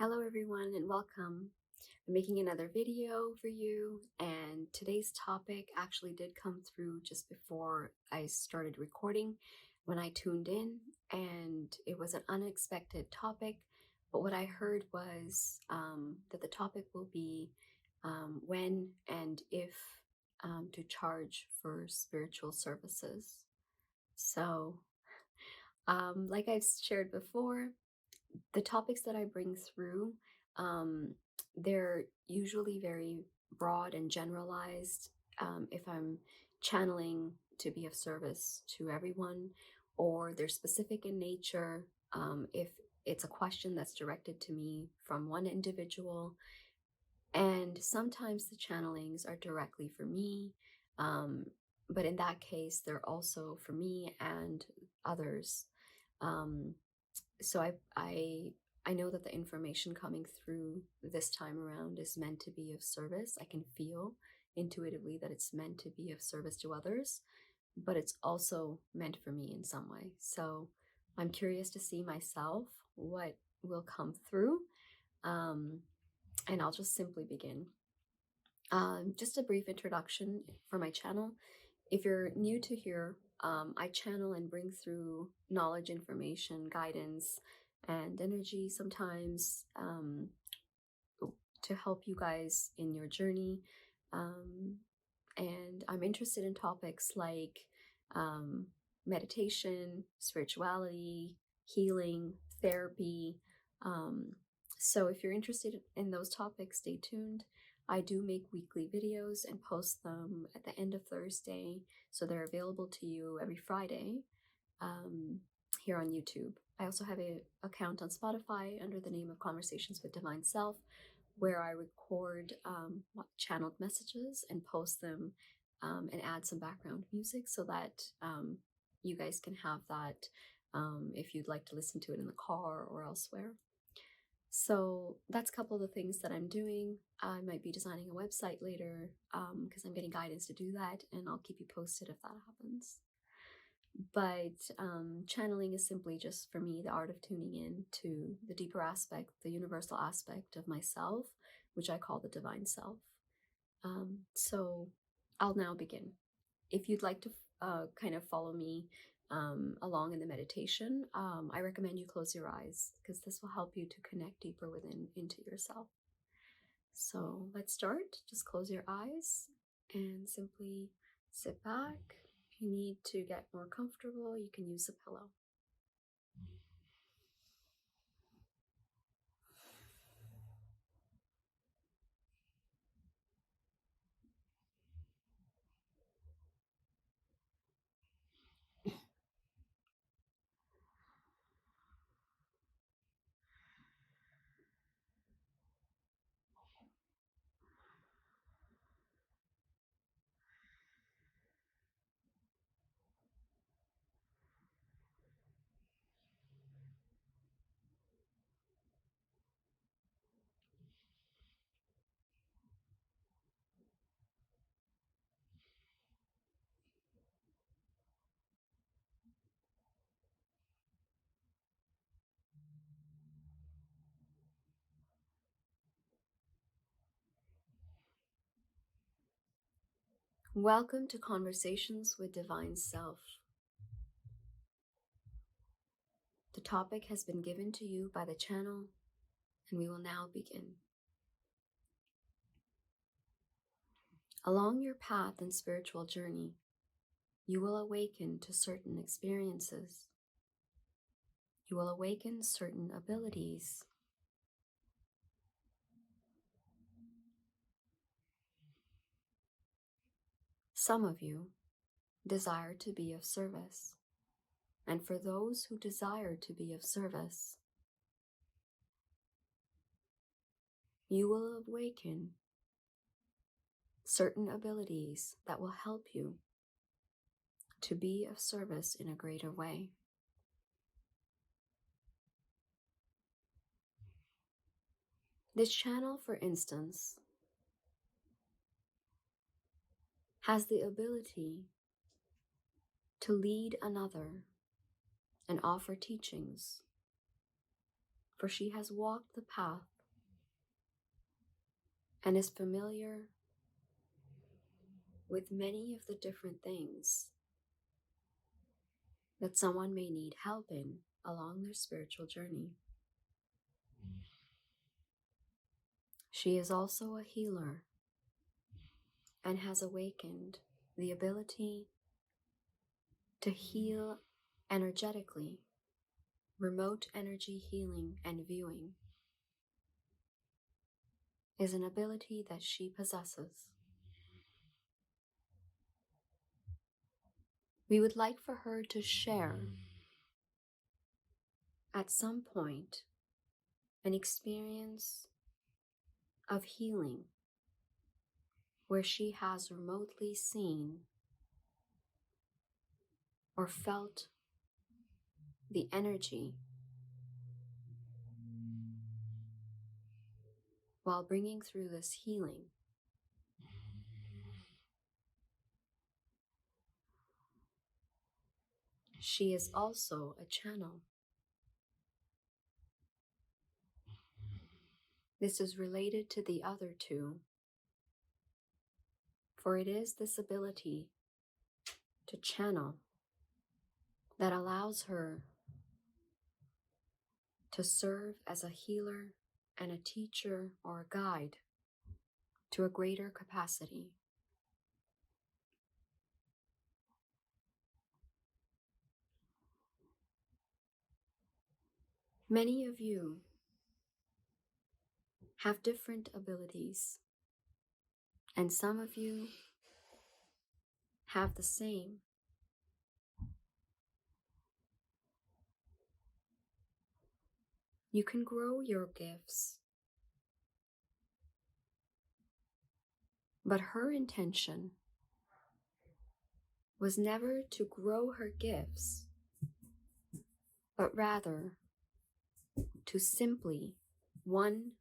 Hello everyone and welcome. I'm making another video for you, and today's topic actually did come through just before I started recording when I tuned in, and it was an unexpected topic. But what I heard was that the topic will be when and if to charge for spiritual services. So, like I've shared before, the topics that I bring through, um, they're usually very broad and generalized. If I'm channeling to be of service to everyone, or they're specific in nature, if it's a question that's directed to me from one individual, and sometimes the channelings are directly for me, um, but in that case, they're also for me and others. Um, so I know that the information coming through this time around is meant to be of service. I can feel intuitively that it's meant to be of service to others, but it's also meant for me in some way. So I'm curious to see myself what will come through, um, and I'll just simply begin. Just a brief introduction for my channel. If you're new to here, I channel and bring through knowledge, information, guidance, and energy sometimes, to help you guys in your journey. Um, and I'm interested in topics like um, meditation, spirituality, healing, therapy. Um, so if you're interested in those topics, stay tuned. I do make weekly videos and post them at the end of Thursday, so they're available to you every Friday um, here on YouTube. I also have an account on Spotify under the name of Conversations with Divine Self, where I record channeled messages and post them, and add some background music so that you guys can have that if you'd like to listen to it in the car or elsewhere. So that's a couple of the things that I'm doing. I might be designing a website later because I'm getting guidance to do that, and I'll keep you posted if that happens. But channeling is simply just for me the art of tuning in to the deeper aspect, the universal aspect of myself, which I call the divine self. So I'll now begin. If you'd like to kind of follow me along in the meditation, I recommend you close your eyes because this will help you to connect deeper within into yourself. So let's start. Just close your eyes and simply sit back. If you need to get more comfortable, you can use a pillow. Welcome to Conversations with Divine Self. The topic has been given to you by the channel, and we will now begin. Along your path and spiritual journey, you will awaken to certain experiences. You will awaken certain abilities. Some of you desire to be of service, and for those who desire to be of service, you will awaken certain abilities that will help you to be of service in a greater way. This channel, for instance, has the ability to lead another and offer teachings, for she has walked the path and is familiar with many of the different things that someone may need help in along their spiritual journey. She is also a healer and has awakened the ability to heal energetically. Remote energy healing and viewing is an ability that she possesses. We would like for her to share at some point an experience of healing where she has remotely seen or felt the energy while bringing through this healing. She is also a channel. This is related to the other two, for it is this ability to channel that allows her to serve as a healer and a teacher or a guide to a greater capacity. Many of you have different abilities, and some of you have the same. You can grow your gifts, but her intention was never to grow her gifts, but rather to simply, one,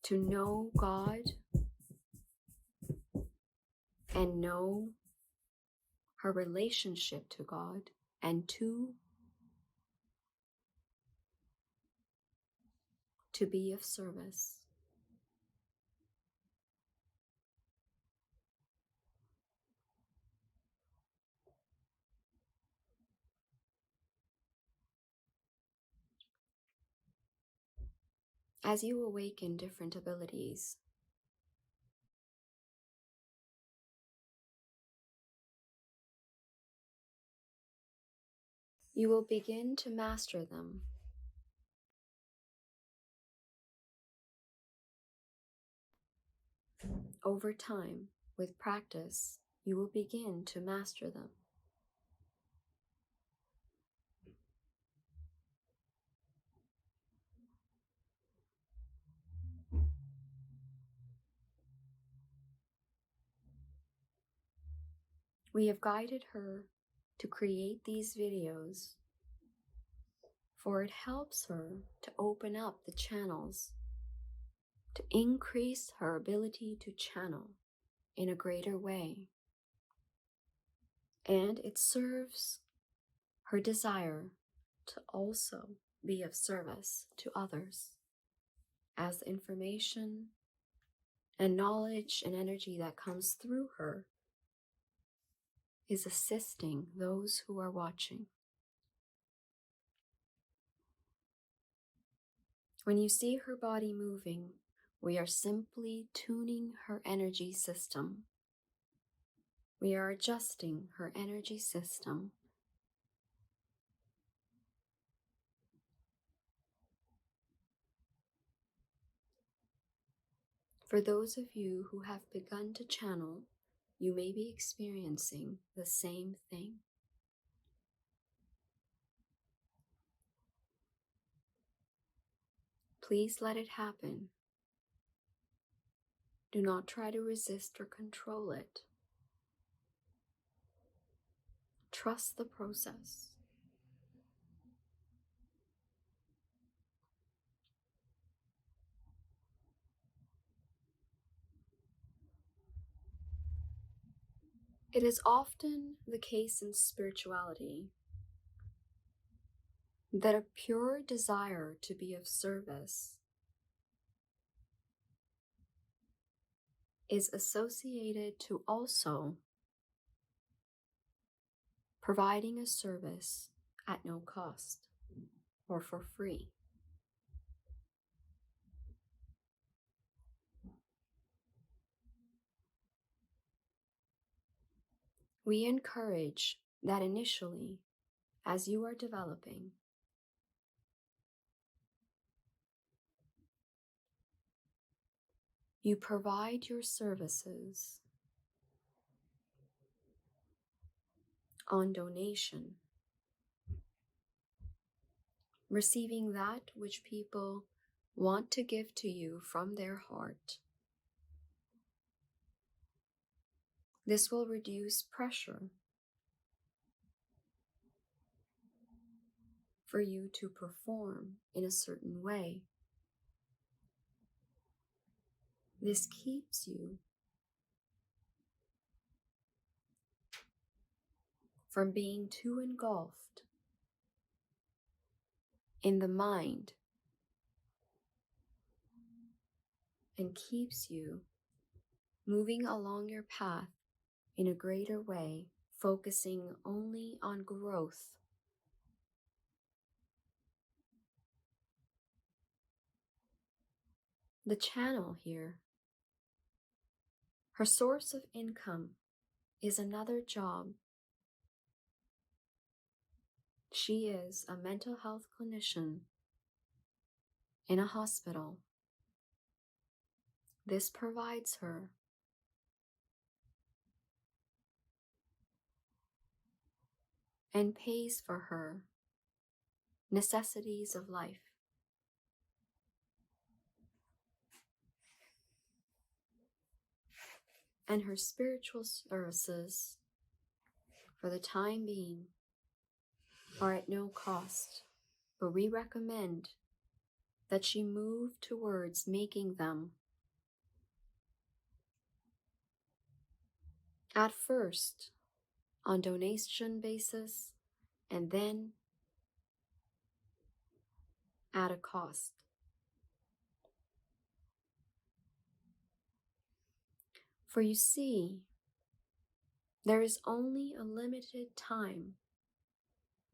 to know God and know her relationship to God, and two, to be of service. As you awaken different abilities, you will begin to master them. Over time, with practice, you will begin to master them. We have guided her to create these videos, for it helps her to open up the channels, to increase her ability to channel in a greater way. And it serves her desire to also be of service to others, as the information and knowledge and energy that comes through her is assisting those who are watching. When you see her body moving, we are simply tuning her energy system. We are adjusting her energy system. For those of you who have begun to channel, you may be experiencing the same thing. Please let it happen. Do not try to resist or control it. Trust the process. It is often the case in spirituality that a pure desire to be of service is associated to also providing a service at no cost or for free. We encourage that initially, as you are developing, you provide your services on donation, receiving that which people want to give to you from their heart. This will reduce pressure for you to perform in a certain way. This keeps you from being too engulfed in the mind and keeps you moving along your path in a greater way, focusing only on growth. The channel here, her source of income is another job. She is a mental health clinician in a hospital. This provides her and pays for her necessities of life. And her spiritual services, for the time being, are at no cost, but we recommend that she move towards making them at first on donation basis and then at a cost. For you see, there is only a limited time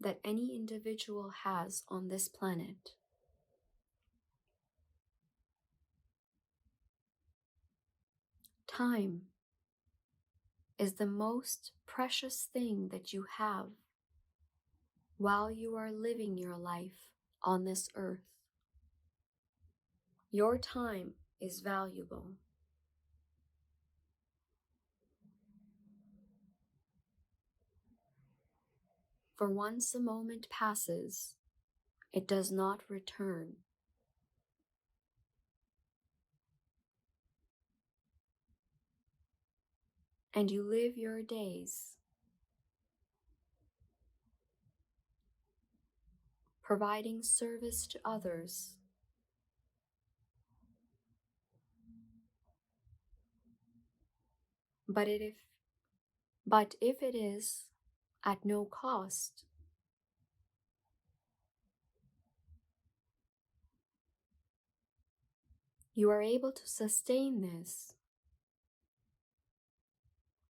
that any individual has on this planet. Time is the most precious thing that you have while you are living your life on this earth. Your time is valuable. For once a moment passes, it does not return. And you live your days providing service to others, but if it is at no cost, you are able to sustain this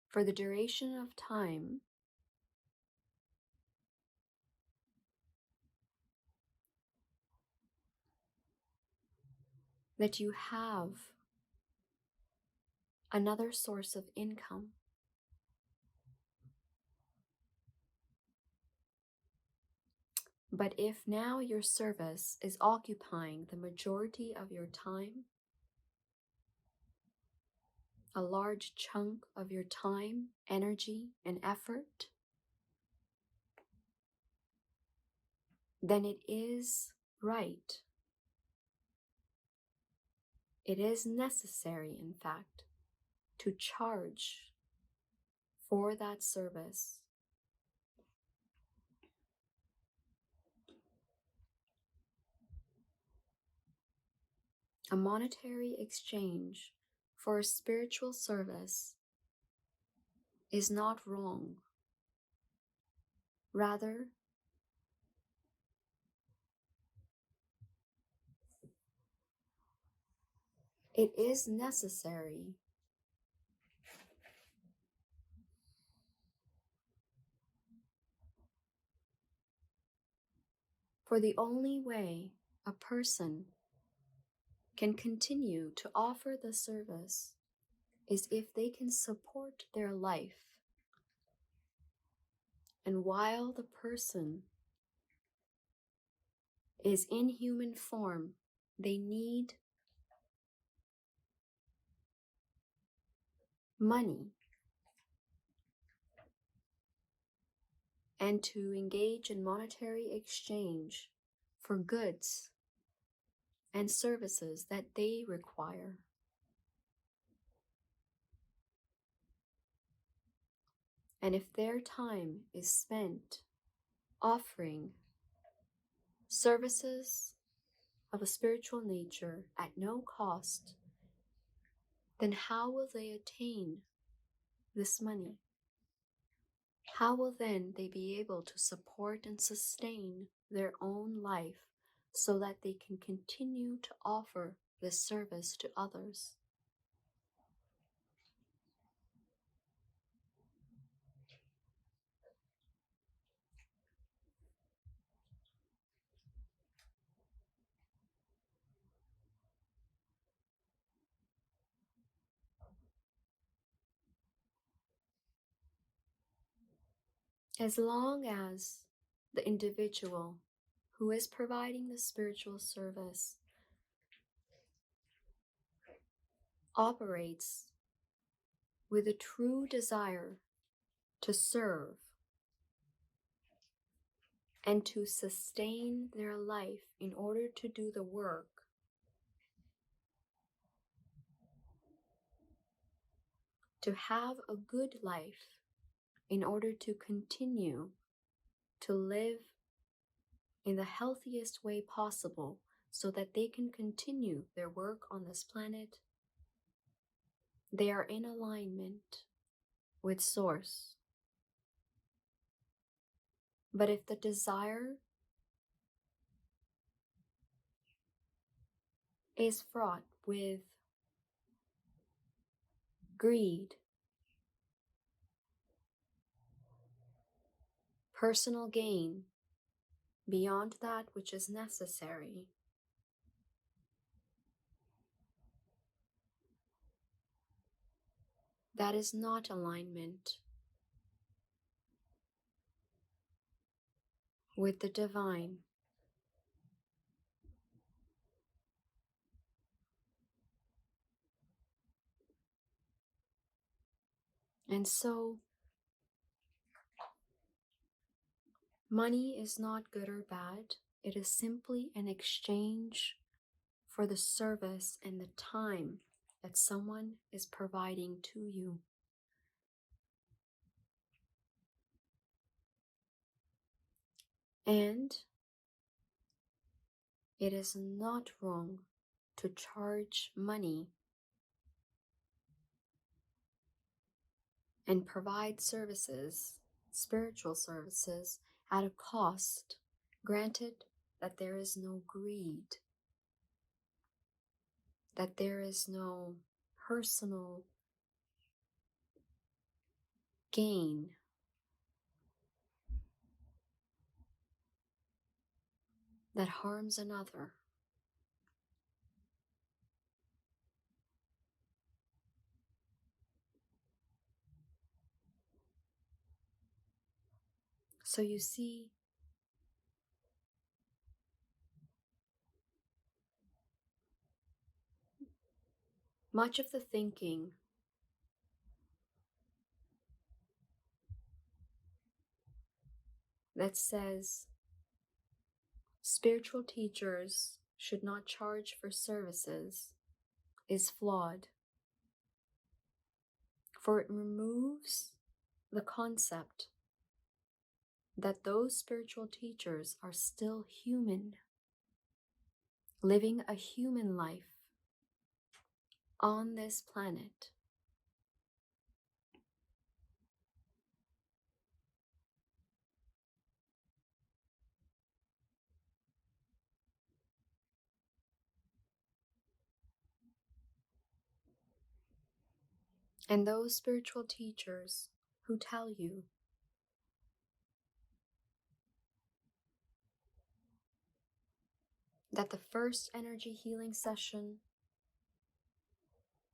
for the duration of time that you have another source of income. But if now your service is occupying the majority of your time, a large chunk of your time, energy, and effort, then it is right. It is necessary, in fact, to charge for that service. A monetary exchange for a spiritual service is not wrong. Rather, it is necessary For the only way a person can continue to offer the service is if they can support their life. And while the person is in human form, they need money and to engage in monetary exchange for goods and services that they require. And if their time is spent offering services of a spiritual nature at no cost, then how will they attain this money? How will then they be able to support and sustain their own life so that they can continue to offer this service to others? As long as the individual who is providing the spiritual service operates with a true desire to serve and to sustain their life in order to do the work, to have a good life in order to continue to live in the healthiest way possible so that they can continue their work on this planet, they are in alignment with Source. But if the desire is fraught with greed, personal gain beyond that which is necessary, that is not alignment with the divine. And so, money is not good or bad. It is simply an exchange for the service and the time that someone is providing to you. And it is not wrong to charge money and provide services, spiritual services, at a cost, granted that there is no greed, that there is no personal gain. That harms another. So you see, much of the thinking that says spiritual teachers should not charge for services is flawed, for it removes the concept that those spiritual teachers are still human, living a human life on this planet. And those spiritual teachers who tell you that the first energy healing session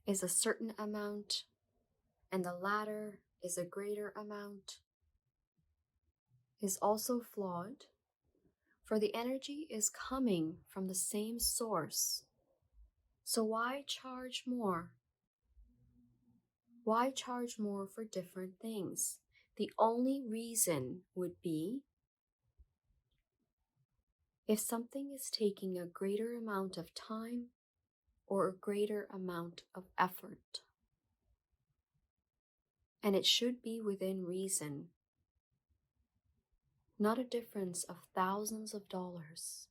is a certain amount and the latter is a greater amount is also flawed, for the energy is coming from the same source. So why charge more? Why charge more for different things? The only reason would be if something is taking a greater amount of time or a greater amount of effort. And it should be within reason, not a difference of thousands of dollars.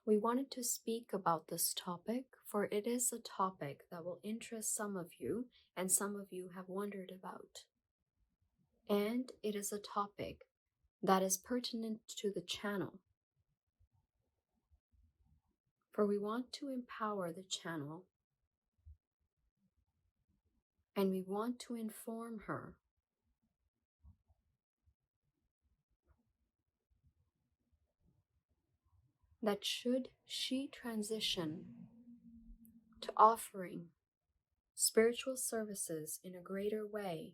We wanted to speak about this topic, for it is a topic that will interest some of you, and some of you have wondered about. And it is a topic that is pertinent to the channel, for we want to empower the channel, and we want to inform her that should she transition to offering spiritual services in a greater way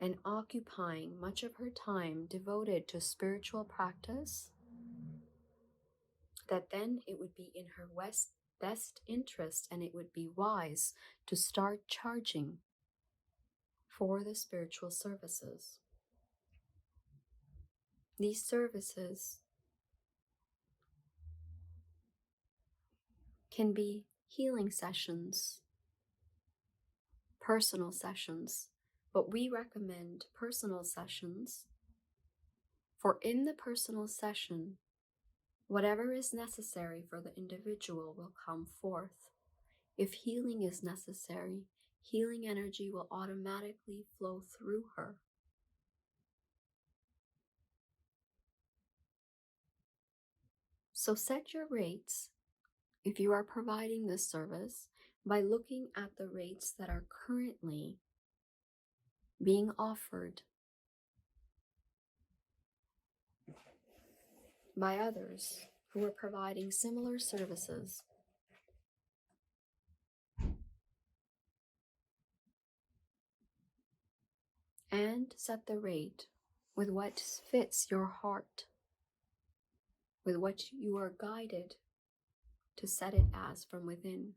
and occupying much of her time devoted to spiritual practice, that then it would be in her best interest and it would be wise to start charging for the spiritual services. These services can be healing sessions, personal sessions, but we recommend personal sessions, for in the personal session, whatever is necessary for the individual will come forth. If healing is necessary, healing energy will automatically flow through her. So set your rates, if you are providing this service, by looking at the rates that are currently being offered by others who are providing similar services. And set the rate with what fits your heart, with what you are guided to set it as from within.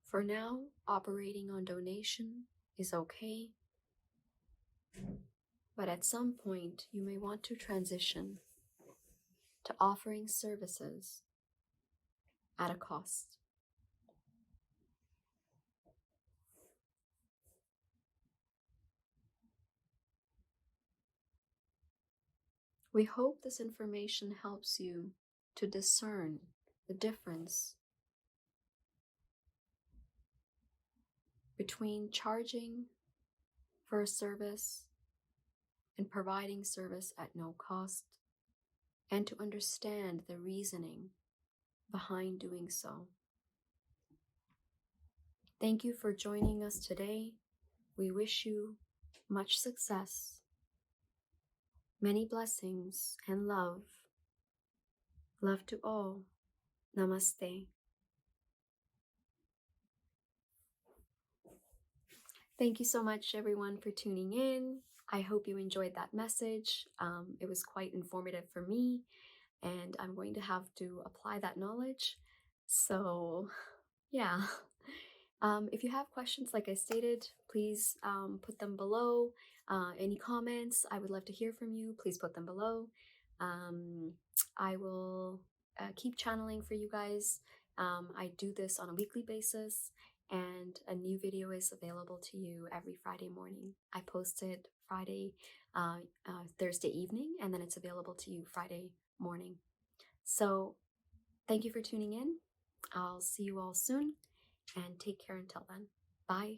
For now, operating on donation is okay, but at some point you may want to transition to offering services at a cost. We hope this information helps you to discern the difference between charging for a service and providing service at no cost, and to understand the reasoning behind doing so. Thank you for joining us today. We wish you much success, many blessings, and love. Love to all. Namaste. Thank you so much, everyone, for tuning in. I hope you enjoyed that message. It was quite informative for me, and I'm going to have to apply that knowledge. So, yeah. If you have questions, like I stated, please put them below. Any comments, I would love to hear from you. Please put them below. I will keep channeling for you guys. I do this on a weekly basis, and a new video is available to you every Friday morning. I post it Thursday evening, and then it's available to you Friday morning. So thank you for tuning in. I'll see you all soon, and take care until then. Bye.